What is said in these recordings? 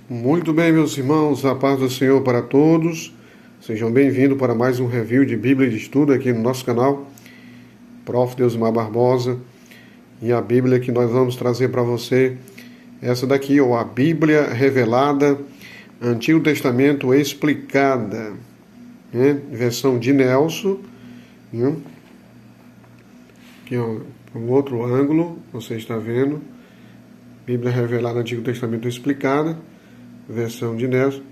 Muito bem, meus irmãos, a paz do Senhor para todos. Sejam bem-vindos para mais um review de Bíblia de Estudo aqui no nosso canal, Prof. Deusmar Barbosa. E a Bíblia que nós vamos trazer para você, essa daqui, a Bíblia Revelada, Antigo Testamento Explicada, né? Versão de Nelson, né? Aqui, um outro ângulo, você está vendo. Bíblia Revelada, Antigo Testamento Explicada, versão de Nelson,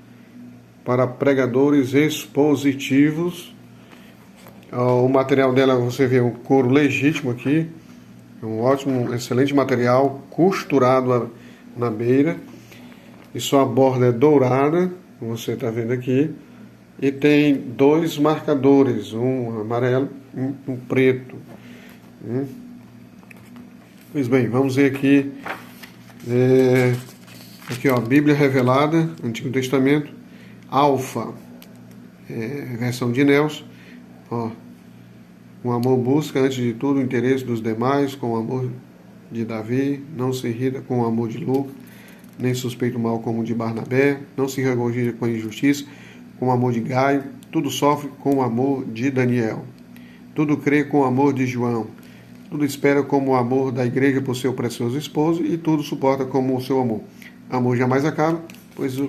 para pregadores expositivos. O material dela, você vê um couro legítimo aqui, um ótimo, excelente material, costurado na beira, e sua borda é dourada, como você está vendo aqui, e tem dois marcadores, um amarelo e um preto. Pois bem, vamos ver aqui. Aqui, Bíblia Revelada, Antigo Testamento, Alfa, versão de Nelson. O amor busca, antes de tudo, o interesse dos demais, com o amor de Davi, não se irrita com o amor de Lucas, nem suspeita o mal como o de Barnabé, não se regozija com a injustiça, com o amor de Gaio, tudo sofre com o amor de Daniel, tudo crê com o amor de João, tudo espera como o amor da igreja por seu precioso esposo, e tudo suporta como o seu amor. Amor jamais acaba, pois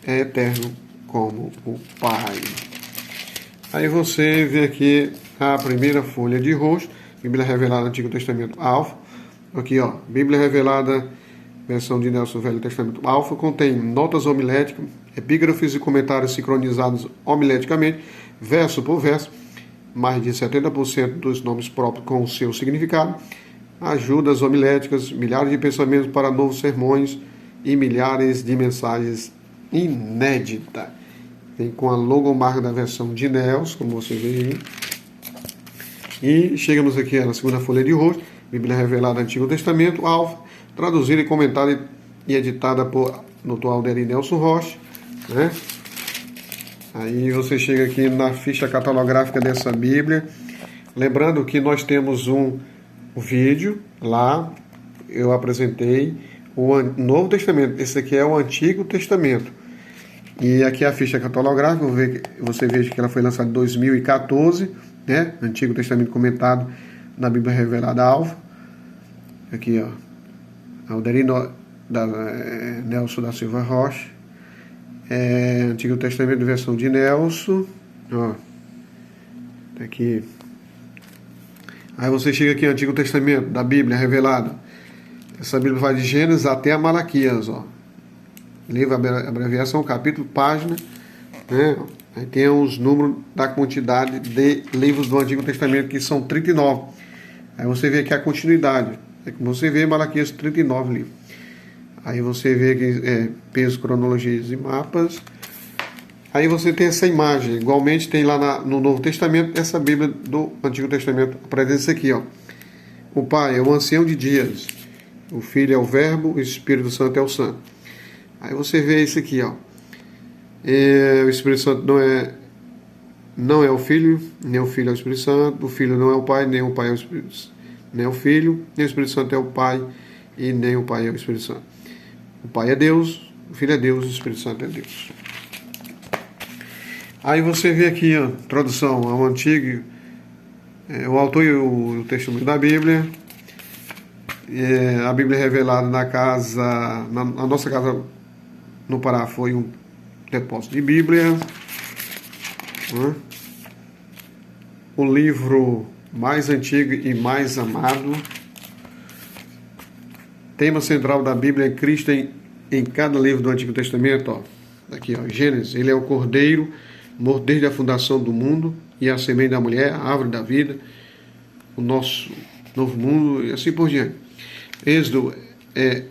é eterno como o Pai. Aí você vê aqui a primeira folha de rosto, Bíblia Revelada, Antigo Testamento Alfa. Aqui, Bíblia Revelada, versão de Nelson, Velho Testamento Alfa, contém notas homiléticas, epígrafes e comentários sincronizados homileticamente, verso por verso, mais de 70% dos nomes próprios com o seu significado, ajudas homiléticas, milhares de pensamentos para novos sermões e milhares de mensagens inéditas. Tem com a logomarca da versão de Nelson, como você vê aí. E chegamos aqui na segunda folha de rosto, Bíblia Revelada, Antigo Testamento, Alfa, traduzida e comentada e editada por Dr. Alderir Nelson Rocha, né? Aí você chega aqui na ficha catalográfica dessa Bíblia. Lembrando que nós temos um vídeo lá, eu apresentei o Novo Testamento. Esse aqui é o Antigo Testamento. E aqui a ficha catalográfica, você veja que ela foi lançada em 2014, né? Antigo Testamento comentado na Bíblia Revelada Alfa. Aqui, Alderir Nelson da Silva Rocha. Antigo Testamento, versão de Nelson. Tá aqui. Aí você chega aqui, Antigo Testamento da Bíblia Revelada. Essa Bíblia vai de Gênesis até a Malaquias, Livro, abreviação, capítulo, página, né? Aí tem os números da quantidade de livros do Antigo Testamento, que são 39. Aí você vê aqui a continuidade. Como você vê, Malaquias, 39 livros. Aí você vê aqui peso, cronologias e mapas. Aí você tem essa imagem. Igualmente tem lá no Novo Testamento, essa Bíblia do Antigo Testamento. Apresenta isso aqui, O Pai é o ancião de dias. O Filho é o Verbo, o Espírito Santo é o Santo. Aí você vê isso aqui, o Espírito Santo não é o Filho, nem o Filho é o Espírito Santo. O Filho não é o Pai, nem o Pai é o Espírito, nem o Filho, nem o Espírito Santo é o Pai, e nem o Pai é o Espírito Santo. O Pai é Deus, o Filho é Deus, o Espírito Santo é Deus. Aí você vê aqui a tradução ao Antigo, o autor e o testemunho da Bíblia. A Bíblia Revelada na nossa casa no Pará foi um depósito de Bíblia. O livro mais antigo e mais amado. Tema central da Bíblia é Cristo em cada livro do Antigo Testamento. Aqui, Gênesis, ele é o Cordeiro, morto desde a fundação do mundo, e a semente da mulher, a árvore da vida, o nosso novo mundo, e assim por diante. Êxodo é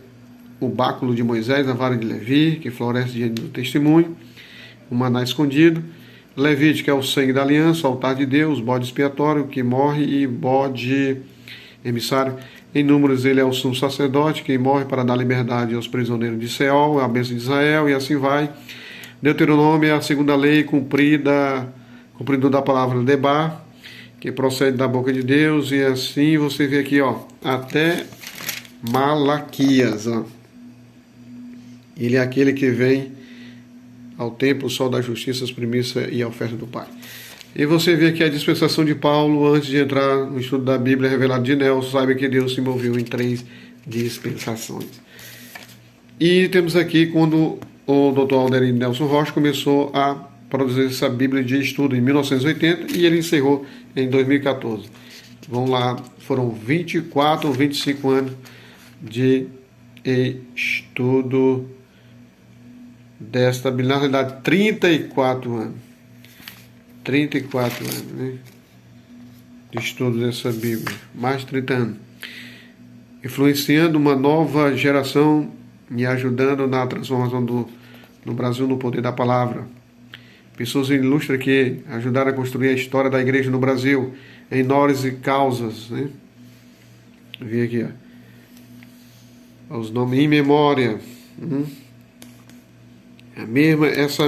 o báculo de Moisés, a vara de Levi, que floresce diante do testemunho, o maná escondido. Levítico é o sangue da aliança, o altar de Deus, bode expiatório que morre e bode emissário. Em Números ele é o sumo sacerdote que morre para dar liberdade aos prisioneiros de Seol, a bênção de Israel, e assim vai. Deuteronômio é a segunda lei cumpridor da palavra Debar, que procede da boca de Deus, e assim você vê aqui, até Malaquias, Ele é aquele que vem ao templo, o sol da justiça, as primícias e a oferta do Pai. E você vê aqui a dispensação de Paulo antes de entrar no estudo da Bíblia revelado de Nelson. Saiba que Deus se moveu em 3 dispensações. E temos aqui quando o Dr. Alderino Nelson Rocha começou a produzir essa Bíblia de estudo em 1980 e ele encerrou em 2014. Vamos lá, foram 24 ou 25 anos de estudo desta Bíblia. Na realidade, 34 anos. 34 anos, né? De estudo dessa Bíblia. Mais de 30 anos. Influenciando uma nova geração e ajudando na transformação no Brasil no poder da palavra. Pessoas ilustres que ajudaram a construir a história da igreja no Brasil em nomes e causas, né? Vi aqui, ó. Os nomes em memória. Essa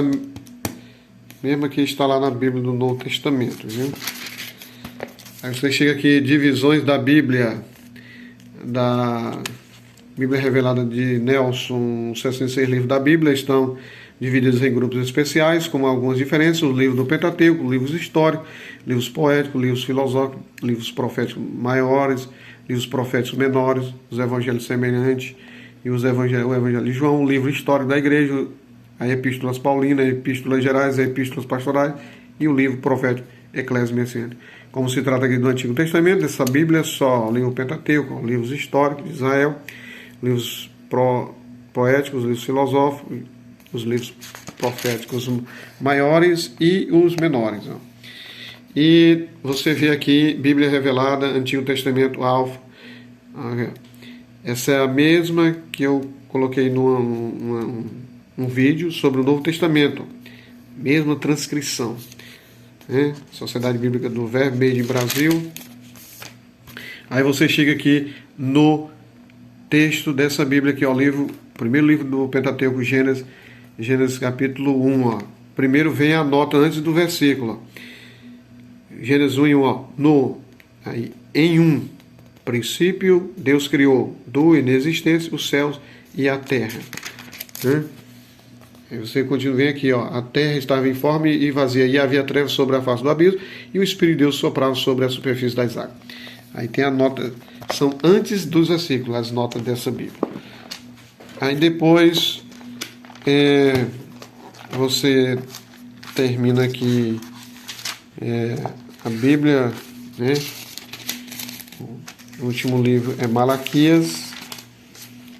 mesma que está lá na Bíblia do Novo Testamento, viu? Aí você chega aqui, divisões da Bíblia revelada de Nelson, 66 livros da Bíblia estão divididos em grupos especiais, com algumas diferenças: os livros do Pentateuco, livros históricos, livros poéticos, livros filosóficos, livros proféticos maiores, livros proféticos menores, os evangelhos semelhantes e o Evangelho de João, o livro histórico da igreja, a Epístolas Paulinas, a Epístolas Gerais, a Epístolas Pastorais e o livro profético Eclésia Messiânica. Como se trata aqui do Antigo Testamento, dessa Bíblia só o livro Pentateuco, livros históricos de Israel, livros poéticos, livros filosóficos, os livros proféticos maiores e os menores. E você vê aqui Bíblia Revelada, Antigo Testamento, Alfa. Essa é a mesma que eu coloquei um vídeo sobre o Novo Testamento, mesma transcrição, né? Sociedade Bíblica do Verbo, Made in Brasil. Aí você chega aqui no texto dessa Bíblia aqui, ó, primeiro livro do Pentateuco, Gênesis capítulo 1, ó. Primeiro vem a nota antes do versículo, ó. Gênesis 1 e 1, ó. Em um princípio Deus criou do inexistência os céus e a terra, né? Aí você continua, vem aqui, ó. A terra estava informe e vazia, e havia trevas sobre a face do abismo, e o Espírito de Deus soprava sobre a superfície das águas. Aí tem a nota, são antes dos versículos, as notas dessa Bíblia. Aí depois você termina aqui a Bíblia, né? O último livro é Malaquias.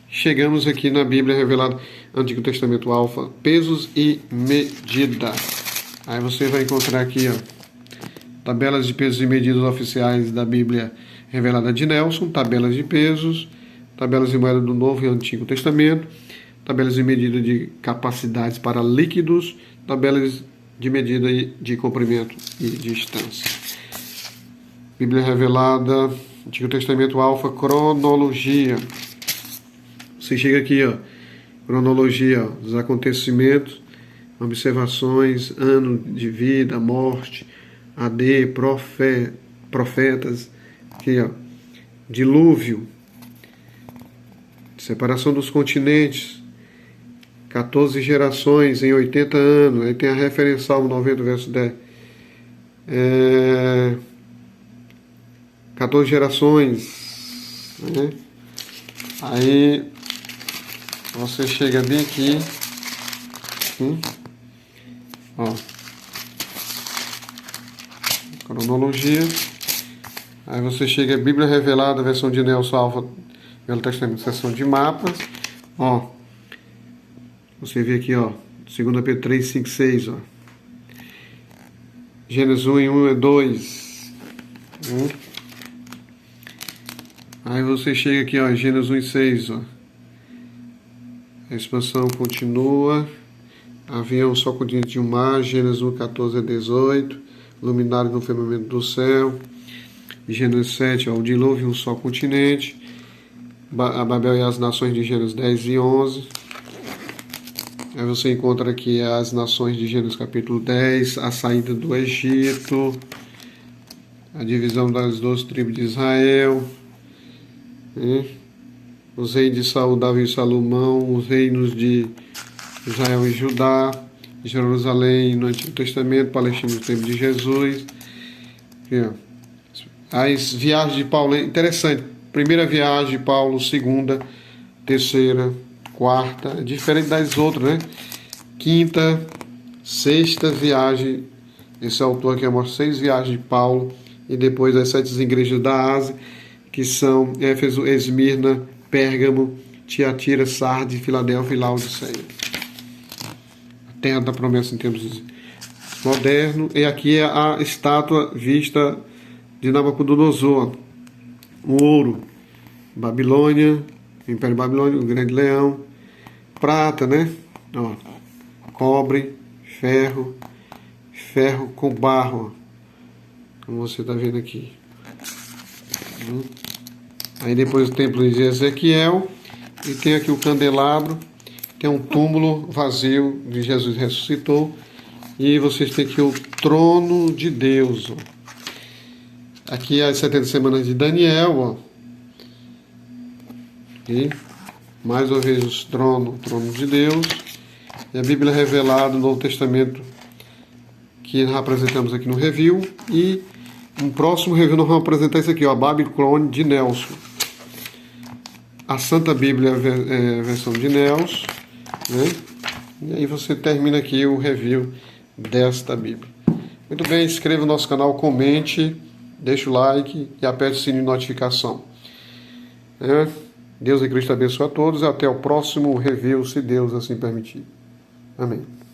Chegamos aqui na Bíblia revelada, Antigo Testamento Alfa, pesos e medida. Aí você vai encontrar aqui, ó, tabelas de pesos e medidas oficiais da Bíblia revelada de Nelson, tabelas de pesos, tabelas de moeda do Novo e Antigo Testamento, tabelas de medida de capacidades para líquidos, tabelas de medida de comprimento e distância. Bíblia revelada, Antigo Testamento Alfa, cronologia. Você chega aqui, ó, cronologia, ó, dos acontecimentos, observações, ano de vida, morte, AD, profetas, aqui, ó, dilúvio, separação dos continentes, 14 gerações em 80 anos, aí tem a referência Salmo 90, verso 10. 14 gerações, né? Aí você chega bem aqui, ó, cronologia. Aí você chega a Bíblia Revelada, versão de Nelson Alfa, Velho Testamento, seção de mapas, ó. Você vê aqui, ó, 2 Pedro 3, 5, 6, ó. Gênesis 1 e 1 é 2. Aí você chega aqui, ó, Gênesis 1 e 6, ó. A expansão continua. Avião só continente de um mar, Gênesis 1, 14 a 18. Luminário no firmamento do céu. Gênesis 7, ó, o dilúvio, um só continente. A Babel e as nações de Gênesis 10 e 11. Aí você encontra aqui as nações de Gênesis capítulo 10, a saída do Egito, a divisão das 12 tribos de Israel, né? os reis de Saul, Davi e Salomão, os reinos de Israel e Judá, Jerusalém no Antigo Testamento, Palestina no tempo de Jesus. As viagens de Paulo, é interessante. Primeira viagem de Paulo, segunda, terceira, quarta, diferente das outras, né? Quinta, sexta viagem. Esse autor aqui mostra 6 viagens de Paulo, e depois as 7 igrejas da Ásia, que são Éfeso, Esmirna, Pérgamo, Tiatira, Sardes, Filadélfia e Laodiceia. A terra da promessa em termos modernos. E aqui é a estátua vista de Nabucodonosor. O ouro, Babilônia, Império Babilônico, o grande leão. Prata, né? Ó, cobre, ferro com barro, como você está vendo aqui. Aí depois o templo de Ezequiel, e tem aqui o candelabro, tem um túmulo vazio de Jesus ressuscitou, e vocês têm aqui o trono de Deus. Ó. Aqui as 70 semanas de Daniel, ó. E mais uma vez o trono de Deus, e a Bíblia revelada no Novo Testamento, que nós apresentamos aqui no review, e no próximo review nós vamos apresentar isso aqui, ó, a Babilônia de Nelson. A Santa Bíblia versão de Nelson, né? E aí você termina aqui o review desta Bíblia. Muito bem, inscreva no nosso canal, comente, deixe o like e aperte o sininho de notificação. Deus e Cristo abençoe a todos, e até o próximo review, se Deus assim permitir. Amém.